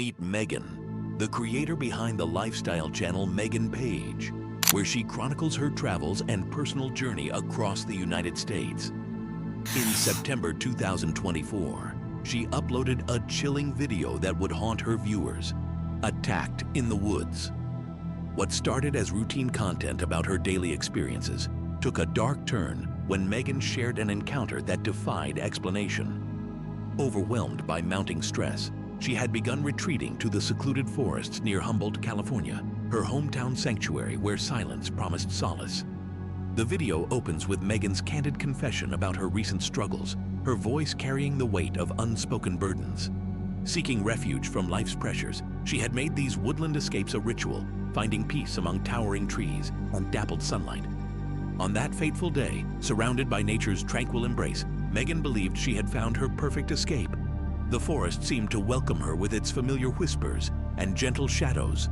Meet Megan, the creator behind the lifestyle channel Megan Page, where she chronicles her travels and personal journey across the United States. In September 2024, she uploaded a chilling video that would haunt her viewers, Attacked in the Woods. What started as routine content about her daily experiences took a dark turn when Megan shared an encounter that defied explanation. Overwhelmed by mounting stress, she had begun retreating to the secluded forests near Humboldt, California, her hometown sanctuary where silence promised solace. The video opens with Megan's candid confession about her recent struggles, her voice carrying the weight of unspoken burdens. Seeking refuge from life's pressures, she had made these woodland escapes a ritual, finding peace among towering trees and dappled sunlight. On that fateful day, surrounded by nature's tranquil embrace, Megan believed she had found her perfect escape. The forest seemed to welcome her with its familiar whispers and gentle shadows.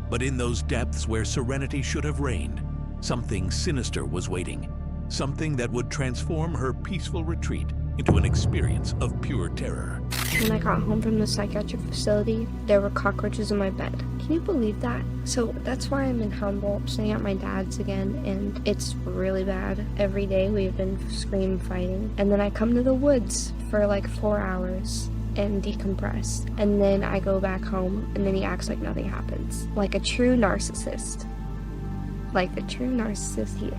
But in those depths where serenity should have reigned, something sinister was waiting, something that would transform her peaceful retreat into an experience of pure terror. When I got home from the psychiatric facility, there were cockroaches in my bed. Can you believe that? So that's why I'm in Humboldt, staying at my dad's again, and it's really bad. Every day we've been scream fighting. And then I come to the woods for like 4 hours and decompress. And then I go back home, and then he acts like nothing happens. Like a true narcissist. Like a true narcissist here.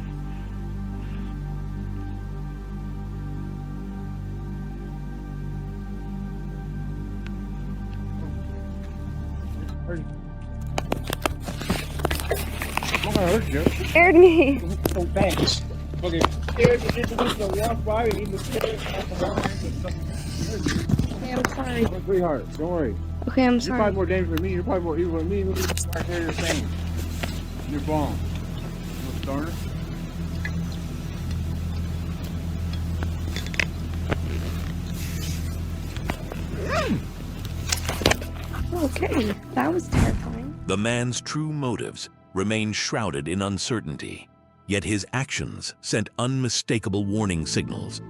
Scared me. Oh, thanks. Okay. Okay, I'm sorry. Sweetheart, don't worry. Okay, I'm You're sorry. probably more dangerous than me. You're probably more evil than me. Look at the hair you're saying. You're bomb. Little starter. Okay, that was terrifying. The man's true motives remained shrouded in uncertainty, yet his actions sent unmistakable warning signals.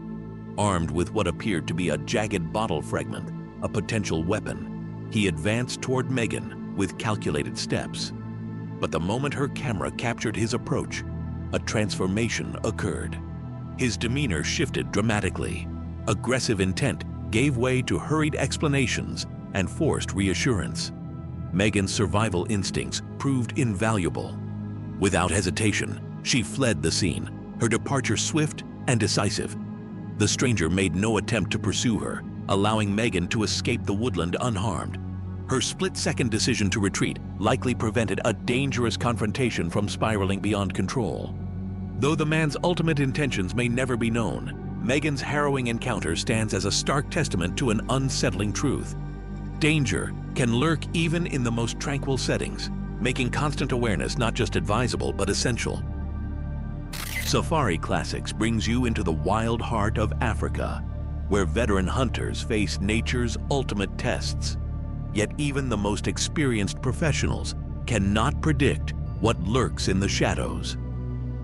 Armed with what appeared to be a jagged bottle fragment, a potential weapon, he advanced toward Megan with calculated steps. But the moment her camera captured his approach, a transformation occurred. His demeanor shifted dramatically. Aggressive intent gave way to hurried explanations and forced reassurance. Megan's survival instincts proved invaluable. Without hesitation, she fled the scene, her departure swift and decisive. The stranger made no attempt to pursue her, allowing Megan to escape the woodland unharmed. Her split-second decision to retreat likely prevented a dangerous confrontation from spiraling beyond control. Though the man's ultimate intentions may never be known, Megan's harrowing encounter stands as a stark testament to an unsettling truth. Danger can lurk even in the most tranquil settings, making constant awareness not just advisable but essential. Safari Classics brings you into the wild heart of Africa, where veteran hunters face nature's ultimate tests. Yet even the most experienced professionals cannot predict what lurks in the shadows.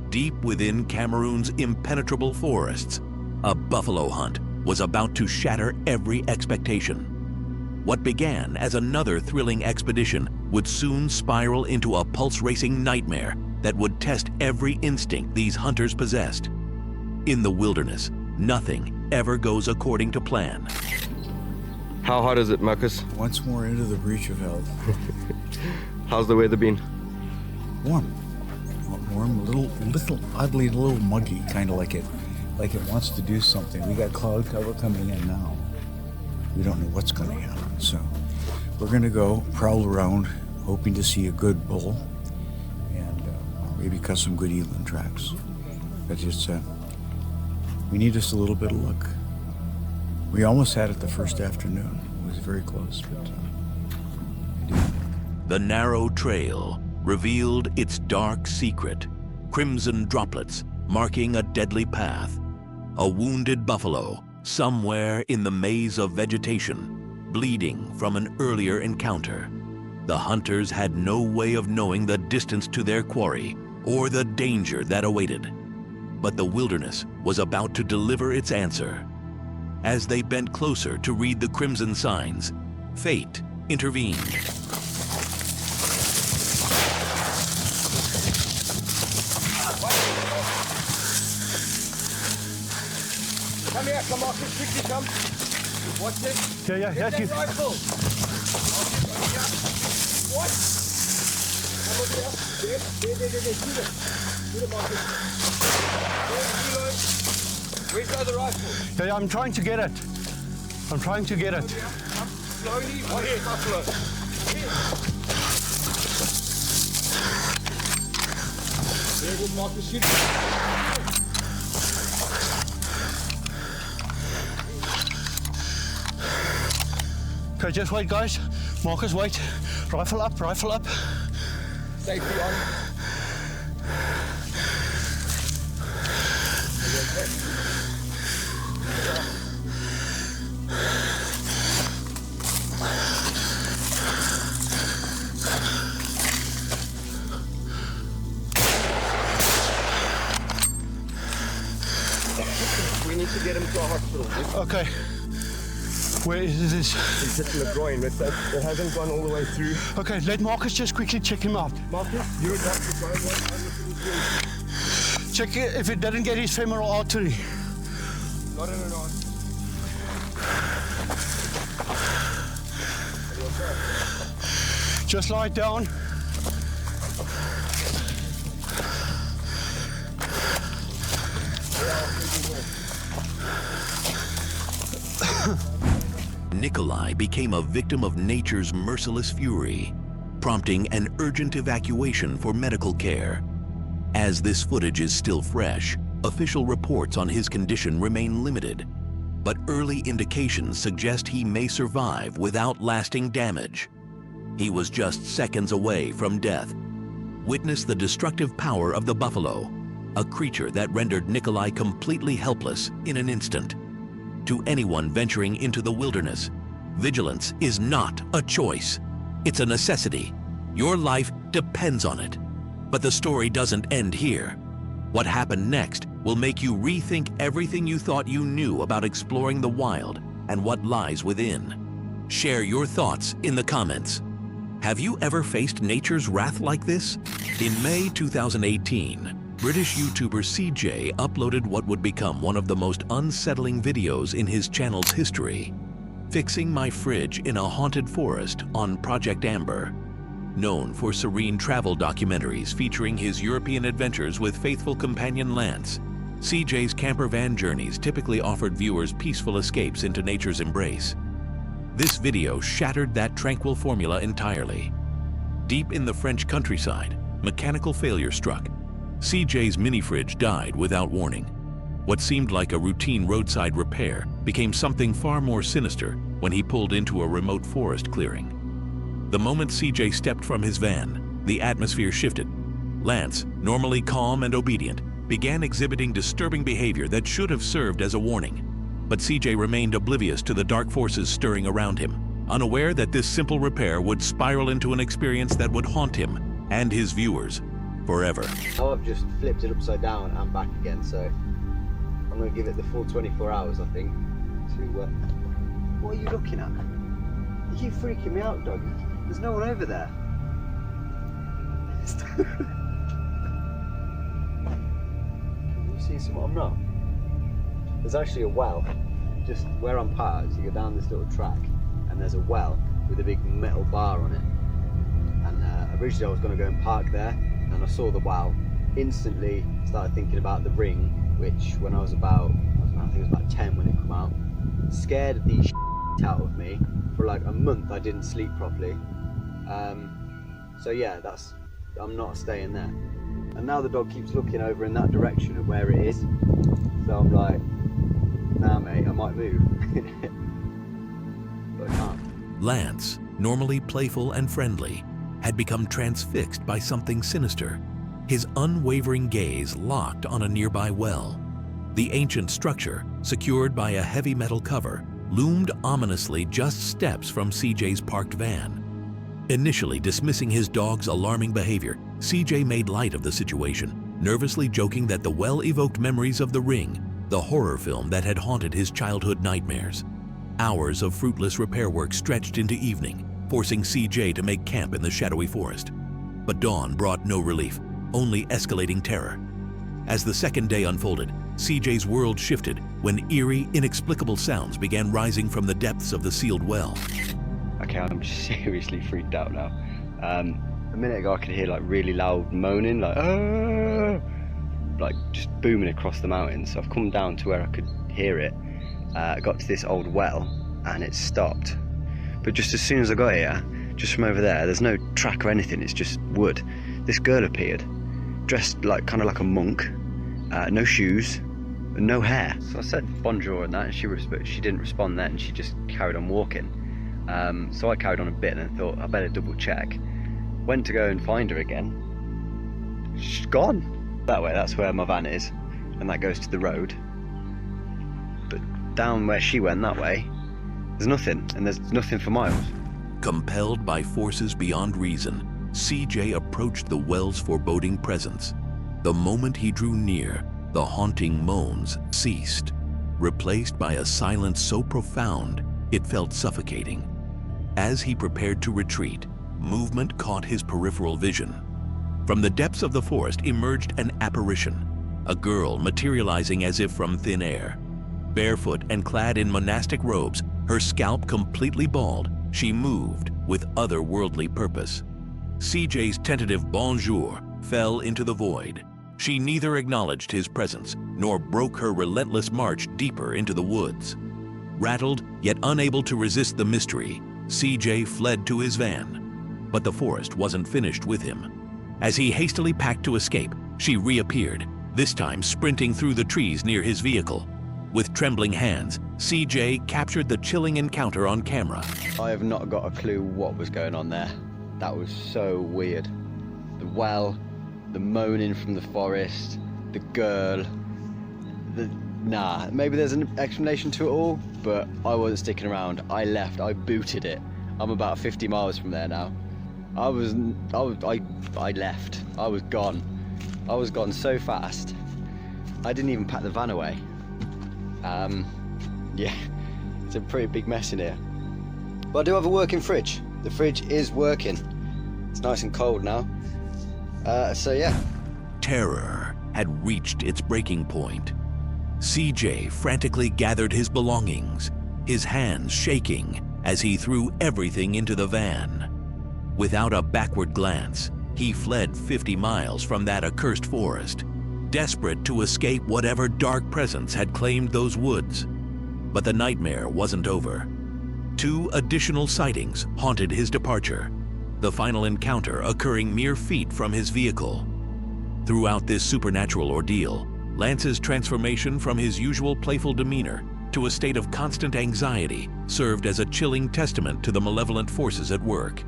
Deep within Cameroon's impenetrable forests, a buffalo hunt was about to shatter every expectation. What began as another thrilling expedition would soon spiral into a pulse-racing nightmare that would test every instinct these hunters possessed. In the wilderness, nothing ever goes according to plan. How hot is it, Marcus? Once more into the breach of health. How's the weather been? Warm. Warm, oddly a little muggy, kind of like it wants to do something. We got cloud cover coming in now. We don't know what's going to happen, so we're going to go prowl around, hoping to see a good bull and maybe cut some good eland tracks. But it's we need just a little bit of luck. We almost had it the first afternoon. It was very close, but I didn't. The narrow trail revealed its dark secret, crimson droplets marking a deadly path. A wounded buffalo somewhere in the maze of vegetation, bleeding from an earlier encounter. The hunters had no way of knowing the distance to their quarry or the danger that awaited. But the wilderness was about to deliver its answer. As they bent closer to read the crimson signs, fate intervened. Come here, come on, quickly come. Watch this. Yeah, Get you. that rifle. What? Come over here. There. Shoot it. Shoot it, Marcus. Where's the other rifle? Yeah, I'm trying to get it. I'm trying to get it. Come slowly. Watch the buffalo. Here. There goes Marcus. Shoot it. Okay, just wait, guys. Marcus, wait. Rifle up, rifle up. Safety on. We need to get him to a hospital. Okay. Where is this? He's just in the groin. It hasn't gone all the way through. Okay, let Marcus just quickly check him out. Marcus, you're not the groin one. I'm looking through. Check it if it didn't get his femoral artery. Not in and on. Just lie down. Nikolai became a victim of nature's merciless fury, prompting an urgent evacuation for medical care. As this footage is still fresh, official reports on his condition remain limited, but early indications suggest he may survive without lasting damage. He was just seconds away from death. Witness the destructive power of the buffalo, a creature that rendered Nikolai completely helpless in an instant. To anyone venturing into the wilderness, vigilance is not a choice. It's a necessity. Your life depends on it. But the story doesn't end here. What happened next will make you rethink everything you thought you knew about exploring the wild and what lies within. Share your thoughts in the comments. Have you ever faced nature's wrath like this? In May 2018, British YouTuber CJ uploaded what would become one of the most unsettling videos in his channel's history, fixing my fridge in a haunted forest on Project Amber. Known for serene travel documentaries featuring his European adventures with faithful companion Lance, CJ's camper van journeys typically offered viewers peaceful escapes into nature's embrace. This video shattered that tranquil formula entirely. Deep in the French countryside, mechanical failure struck. CJ's mini-fridge died without warning. What seemed like a routine roadside repair became something far more sinister when he pulled into a remote forest clearing. The moment CJ stepped from his van, the atmosphere shifted. Lance, normally calm and obedient, began exhibiting disturbing behavior that should have served as a warning. But CJ remained oblivious to the dark forces stirring around him, unaware that this simple repair would spiral into an experience that would haunt him and his viewers forever. Now I've just flipped it upside down and back again, so I'm going to give it the full 24 hours, I think, to... What are you looking at? You keep freaking me out, dog. There's no one over there. Can you see someone? I'm not. There's actually a well, just where I'm parked. You go down this little track, and there's a well with a big metal bar on it. And originally I was going to go and park there, and I saw the well. Instantly started thinking about the ring, which when I was about, I think it was about 10 when it came out, scared the shit out of me. For like a month I didn't sleep properly. So yeah, I'm not staying there. And now the dog keeps looking over in that direction of where it is. So I'm like, nah mate, I might move. But I can't. Lance, normally playful and friendly, had become transfixed by something sinister. His unwavering gaze locked on a nearby well. The ancient structure, secured by a heavy metal cover, loomed ominously just steps from CJ's parked van. Initially dismissing his dog's alarming behavior, CJ made light of the situation, nervously joking that the well evoked memories of The Ring, the horror film that had haunted his childhood nightmares. Hours of fruitless repair work stretched into evening, forcing CJ to make camp in the shadowy forest. But dawn brought no relief, only escalating terror. As the second day unfolded, CJ's world shifted when eerie, inexplicable sounds began rising from the depths of the sealed well. Okay, I'm seriously freaked out now. A minute ago I could hear like really loud moaning, like "Ah!" like just booming across the mountains. So I've come down to where I could hear it. I got to this old well and it stopped. But just as soon as I got here, just from over there's no track or anything, it's just wood. This girl appeared, dressed like kind of like a monk, no shoes, and no hair. So I said bonjour and that, and she didn't respond then, she just carried on walking. So I carried on a bit and thought I better double check. Went to go and find her again. She's gone. That way, that's where my van is, and that goes to the road. But down where she went that way, there's nothing, and there's nothing for miles. Compelled by forces beyond reason, CJ approached the well's foreboding presence. The moment he drew near, the haunting moans ceased, replaced by a silence so profound it felt suffocating. As he prepared to retreat, movement caught his peripheral vision. From the depths of the forest emerged an apparition, a girl materializing as if from thin air. Barefoot and clad in monastic robes, her scalp completely bald, she moved with otherworldly purpose. CJ's tentative bonjour fell into the void. She neither acknowledged his presence nor broke her relentless march deeper into the woods. Rattled, yet unable to resist the mystery, CJ fled to his van. But the forest wasn't finished with him. As he hastily packed to escape, she reappeared, this time sprinting through the trees near his vehicle. With trembling hands, CJ captured the chilling encounter on camera. I have not got a clue what was going on there. That was so weird. The well, the moaning from the forest, the girl, nah, maybe there's an explanation to it all, but I wasn't sticking around. I left, I booted it. I'm about 50 miles from there now. I left, I was gone. I was gone so fast. I didn't even pack the van away. Yeah, it's a pretty big mess in here. But I do have a working fridge. The fridge is working. It's nice and cold now. So yeah. Terror had reached its breaking point. CJ frantically gathered his belongings, his hands shaking as he threw everything into the van. Without a backward glance, he fled 50 miles from that accursed forest, desperate to escape whatever dark presence had claimed those woods. But the nightmare wasn't over. 2 additional sightings haunted his departure, the final encounter occurring mere feet from his vehicle. Throughout this supernatural ordeal, Lance's transformation from his usual playful demeanor to a state of constant anxiety served as a chilling testament to the malevolent forces at work.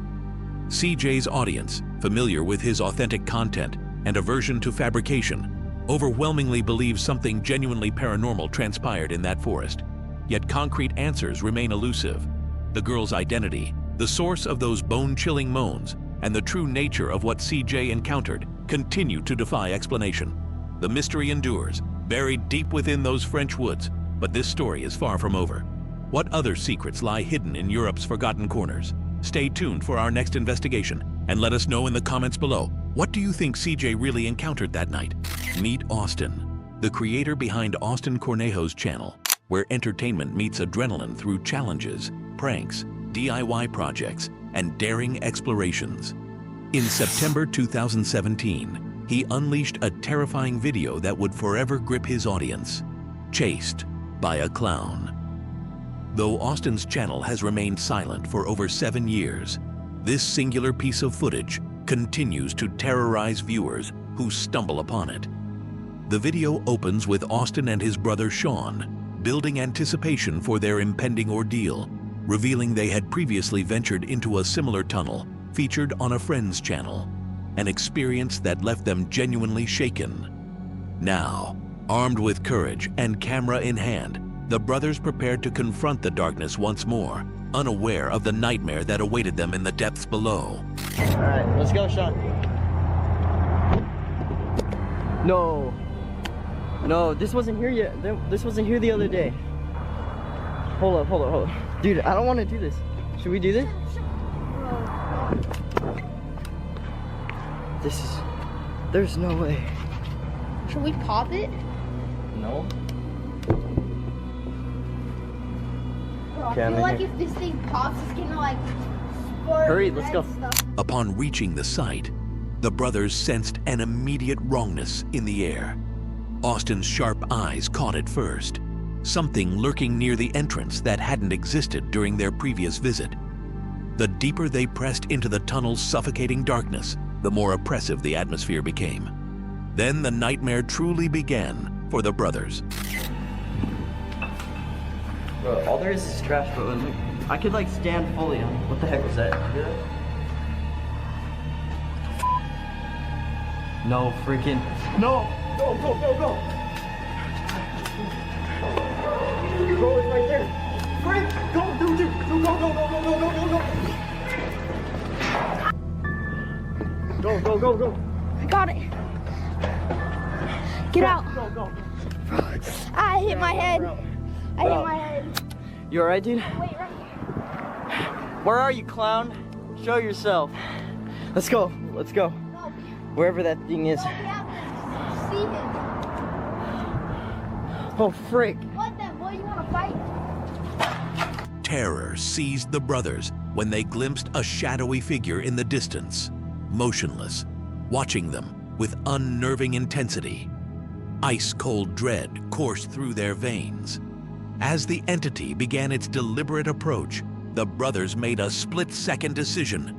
CJ's audience, familiar with his authentic content and aversion to fabrication, overwhelmingly believes something genuinely paranormal transpired in that forest. Yet concrete answers remain elusive. The girl's identity, the source of those bone-chilling moans, and the true nature of what CJ encountered continue to defy explanation. The mystery endures, buried deep within those French woods, but this story is far from over. What other secrets lie hidden in Europe's forgotten corners? Stay tuned for our next investigation, and let us know in the comments below, what do you think CJ really encountered that night? Meet Austin, the creator behind Austin Cornejo's channel, where entertainment meets adrenaline through challenges, pranks, DIY projects, and daring explorations. In September 2017, he unleashed a terrifying video that would forever grip his audience, Chased by a Clown. Though Austin's channel has remained silent for over 7 years, this singular piece of footage continues to terrorize viewers who stumble upon it. The video opens with Austin and his brother Sean building anticipation for their impending ordeal, revealing they had previously ventured into a similar tunnel featured on a friend's channel, an experience that left them genuinely shaken. Now, armed with courage and camera in hand, the brothers prepared to confront the darkness once more, unaware of the nightmare that awaited them in the depths below. All right, let's go, Sean. No, this wasn't here yet. This wasn't here the other day. Hold up. Dude, I don't want to do this. Should we do this? There's no way. Should we pop it? No. Bro, I Okay, I'm feel in like here. if this thing pops, it's gonna like squirt Hurry, let's red go. stuff. Upon reaching the site, the brothers sensed an immediate wrongness in the air. Austin's sharp eyes caught it first, something lurking near the entrance that hadn't existed during their previous visit. The deeper they pressed into the tunnel's suffocating darkness, the more oppressive the atmosphere became. Then the nightmare truly began for the brothers. Bro, all there is trash, bro. And I could like stand fully on it. What the heck was that? You hear that? No freaking. No! Go, go, go, go! Bro, it's right there. Frank, go, dude, dude. Go, go, go, go, go, go, go, go. Go, go, go, go. I got it. Get out. Go, go. I hit my head. I hit my head. You alright, dude? Wait, right here. Where are you, clown? Show yourself. Let's go. Let's go. No, Wherever that thing is. no, we have to see him. Oh, frick. What then? Boy, you wanna fight? Terror seized the brothers when they glimpsed a shadowy figure in the distance, motionless, watching them with unnerving intensity. Ice-cold dread coursed through their veins. As the entity began its deliberate approach, the brothers made a split-second decision: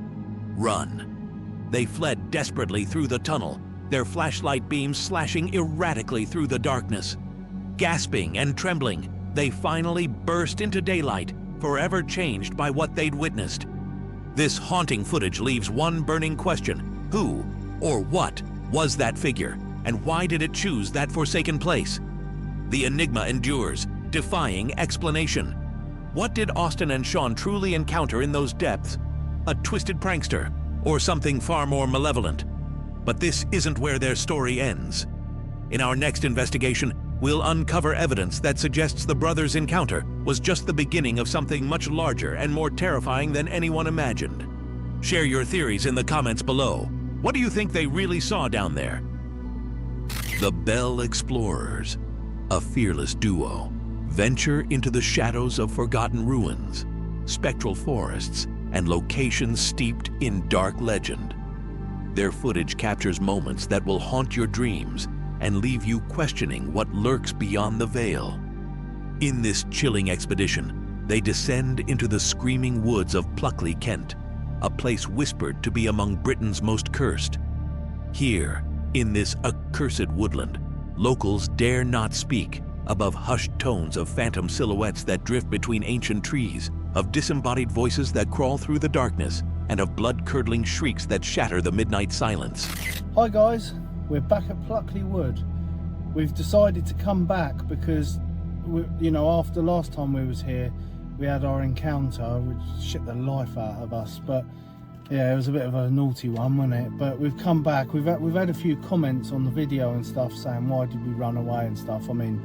run. They fled desperately through the tunnel, their flashlight beams slashing erratically through the darkness. Gasping and trembling, they finally burst into daylight, forever changed by what they'd witnessed. This haunting footage leaves one burning question: who or what was that figure, and why did it choose that forsaken place? The enigma endures, defying explanation. What did Austin and Sean truly encounter in those depths? A twisted prankster, or something far more malevolent? But this isn't where their story ends. In our next investigation, we'll uncover evidence that suggests the brothers' encounter was just the beginning of something much larger and more terrifying than anyone imagined. Share your theories in the comments below. What do you think they really saw down there? The Bell Explorers, a fearless duo, venture into the shadows of forgotten ruins, spectral forests, and locations steeped in dark legend. Their footage captures moments that will haunt your dreams and leave you questioning what lurks beyond the veil. In this chilling expedition, they descend into the screaming woods of Pluckley, Kent, a place whispered to be among Britain's most cursed. Here, in this accursed woodland, locals dare not speak above hushed tones of phantom silhouettes that drift between ancient trees, of disembodied voices that crawl through the darkness, and of blood-curdling shrieks that shatter the midnight silence. Hi guys, we're back at Pluckley Wood. We've decided to come back because, after last time we was here, we had our encounter, which shit the life out of us. But yeah, it was a bit of a naughty one, wasn't it? But we've come back. We've had a few comments on the video and stuff saying, why did we run away and stuff? I mean,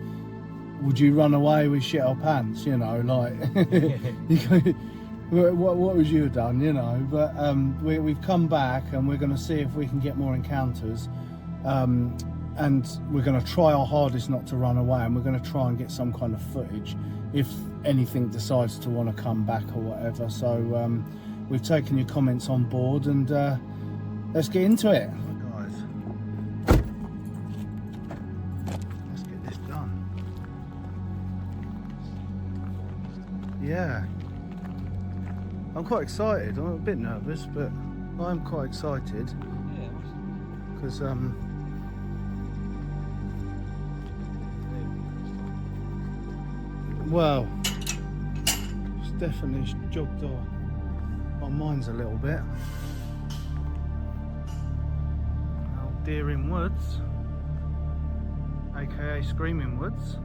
would you run away with shit our pants? What would you have done? But we've come back and we're going to see if we can get more encounters. And we're going to try our hardest not to run away, and we're going to try and get some kind of footage if anything decides to want to come back or whatever. So we've taken your comments on board, and let's get into it. Guys, let's get this done. Yeah, I'm quite excited. I'm a bit nervous, but I'm quite excited because well, it's definitely jogged our minds a little bit. Old Deering Woods, aka Screaming Woods.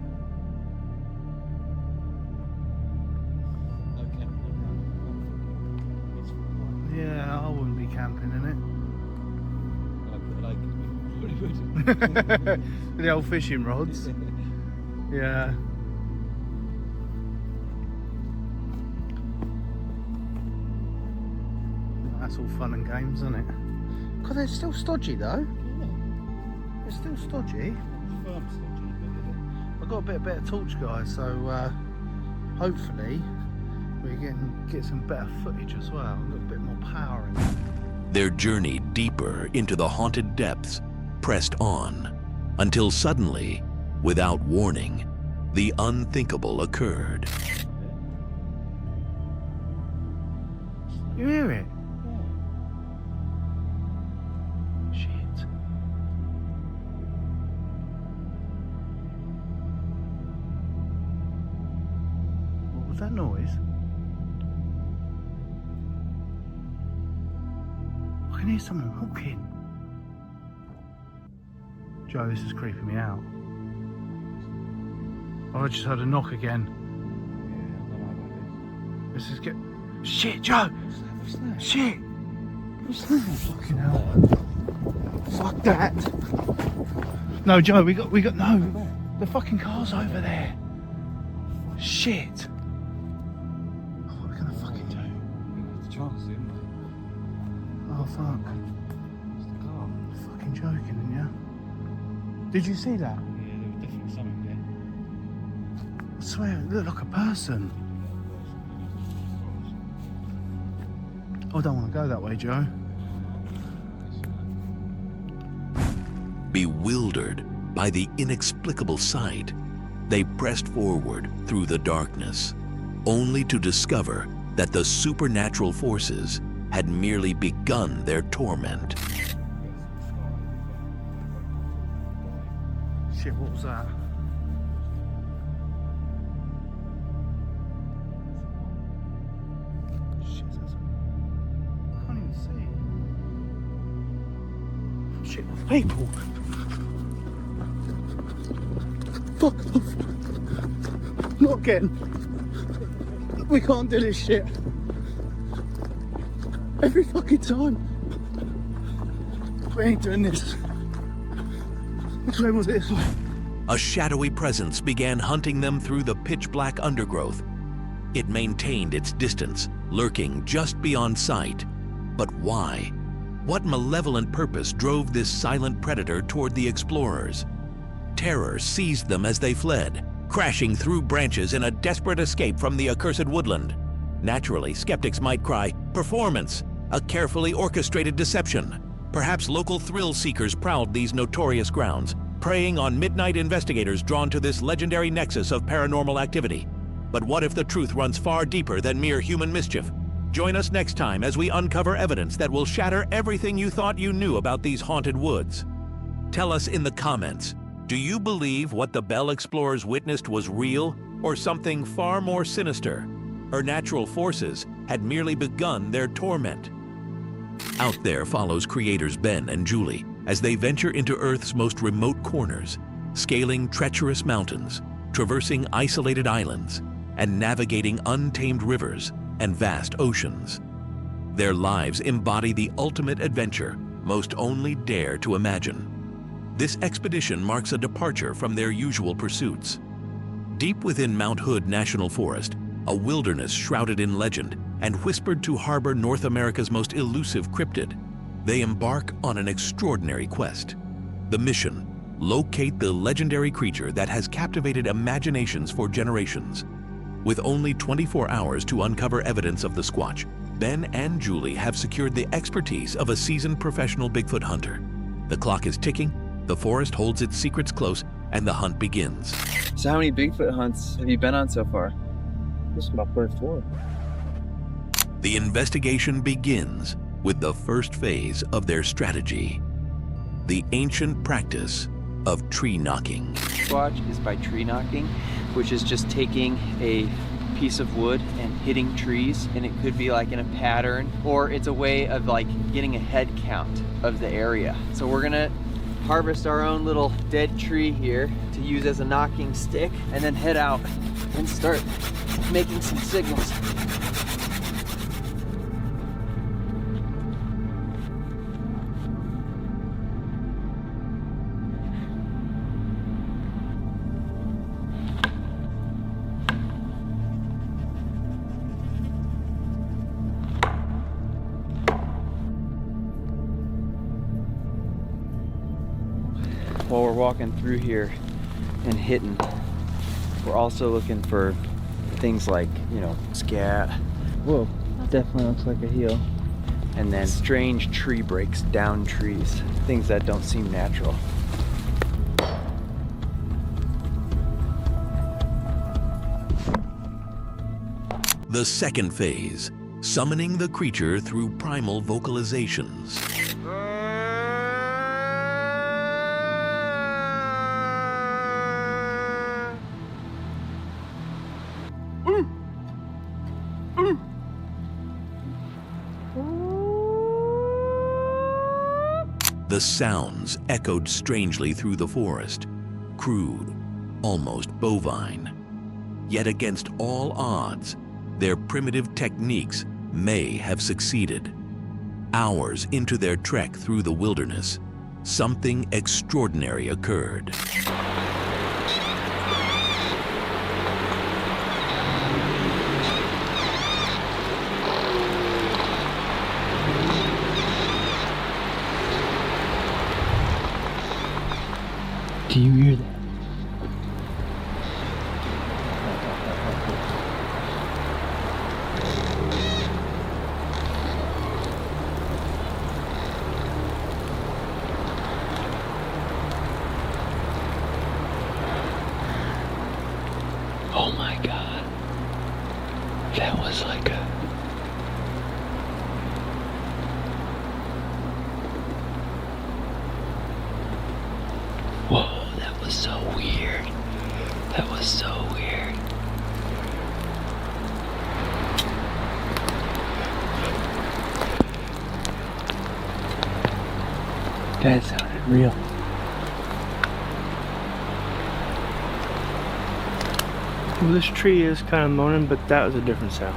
Yeah, I wouldn't be camping in it. The old fishing rods. Yeah. That's all fun and games, isn't it? Because it's still stodgy though. It's still stodgy. I've got a bit better torch, guys, so hopefully we can get some better footage as well. A little bit more power in it. Their journey deeper into the haunted depths pressed on until suddenly, without warning, the unthinkable occurred. You hear it? Shit. What was that noise? I can hear someone walking. Joe, this is creeping me out. Oh, I just heard a knock again. This is shit, Joe! Shit! What's that? Fucking hell. Fuck that! No, Joe, we got no. The fucking car's over there. Shit! What are we gonna fucking do? Oh fuck. You're fucking joking, aren't you? Did you see that? Yeah, there was definitely something there. I swear, it looked like a person. I don't want to go that way, Joe. Bewildered by the inexplicable sight, they pressed forward through the darkness, only to discover that the supernatural forces had merely begun their torment. Shit, what was that? Shit, that's... I can't even see. Shit, there's people. Fuck off. Not again. We can't do this shit. Every fucking time. We ain't doing this. Which way was it? A shadowy presence began hunting them through the pitch-black undergrowth. It maintained its distance, lurking just beyond sight. But why? What malevolent purpose drove this silent predator toward the explorers? Terror seized them as they fled, crashing through branches in a desperate escape from the accursed woodland. Naturally, skeptics might cry, performance, a carefully orchestrated deception. Perhaps local thrill seekers prowled these notorious grounds, preying on midnight investigators drawn to this legendary nexus of paranormal activity. But what if the truth runs far deeper than mere human mischief? Join us next time as we uncover evidence that will shatter everything you thought you knew about these haunted woods. Tell us in the comments, do you believe what the Bell explorers witnessed was real or something far more sinister? Or natural forces had merely begun their torment? Out There follows creators Ben and Julie as they venture into Earth's most remote corners, scaling treacherous mountains, traversing isolated islands, and navigating untamed rivers and vast oceans. Their lives embody the ultimate adventure most only dare to imagine. This expedition marks a departure from their usual pursuits. Deep within Mount Hood National Forest, a wilderness shrouded in legend and whispered to harbor North America's most elusive cryptid, they embark on an extraordinary quest. The mission: locate the legendary creature that has captivated imaginations for generations. With only 24 hours to uncover evidence of the Squatch, Ben and Julie have secured the expertise of a seasoned professional Bigfoot hunter. The clock is ticking, the forest holds its secrets close, and the hunt begins. So how many Bigfoot hunts have you been on so far? This is my first one. The investigation begins with the first phase of their strategy: the ancient practice of tree knocking. Squatch is by tree knocking, which is just taking a piece of wood and hitting trees, and it could be like in a pattern, or it's a way of like getting a head count of the area. So we're gonna harvest our own little dead tree here to use as a knocking stick, and then head out and start making some signals. walking through here and hitting, we're also looking for things like, you know, scat. Whoa, definitely looks like a heel. And then strange tree breaks down trees, things that don't seem natural. The second phase, summoning the creature through primal vocalizations. The sounds echoed strangely through the forest, crude, almost bovine. Yet against all odds, their primitive techniques may have succeeded. Hours into their trek through the wilderness, something extraordinary occurred. Do you hear that? Oh my God. That was like a... Whoa, that was so weird. That was so weird. That sounded real. Well, this tree is kind of moaning, but that was a different sound.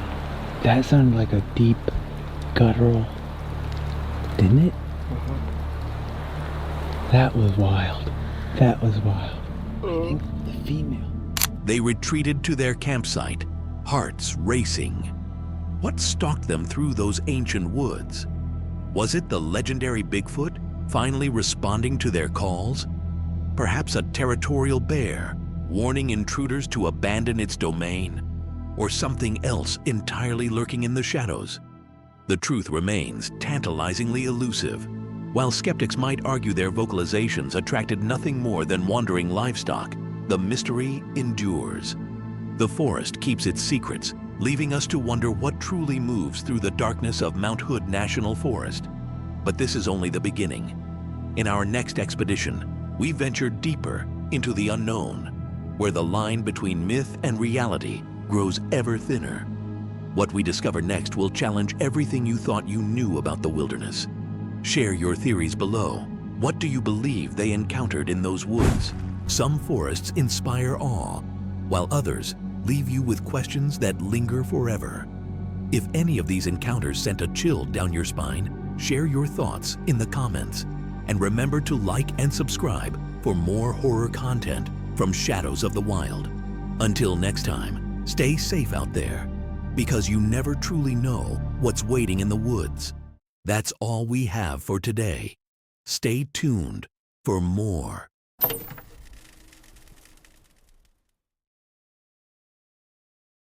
That sounded like a deep, guttural, didn't it? That was wild. That was wild. I think the female. They retreated to their campsite, hearts racing. What stalked them through those ancient woods? Was it the legendary Bigfoot finally responding to their calls? Perhaps a territorial bear warning intruders to abandon its domain? Or something else entirely lurking in the shadows? The truth remains tantalizingly elusive. While skeptics might argue their vocalizations attracted nothing more than wandering livestock, the mystery endures. The forest keeps its secrets, leaving us to wonder what truly moves through the darkness of Mount Hood National Forest. But this is only the beginning. In our next expedition, we venture deeper into the unknown, where the line between myth and reality grows ever thinner. What we discover next will challenge everything you thought you knew about the wilderness. Share your theories below. What do you believe they encountered in those woods? Some forests inspire awe, while others leave you with questions that linger forever. If any of these encounters sent a chill down your spine, share your thoughts in the comments. And remember to like and subscribe for more horror content from Shadows of the Wild. Until next time, stay safe out there, because you never truly know what's waiting in the woods. That's all we have for today. Stay tuned for more.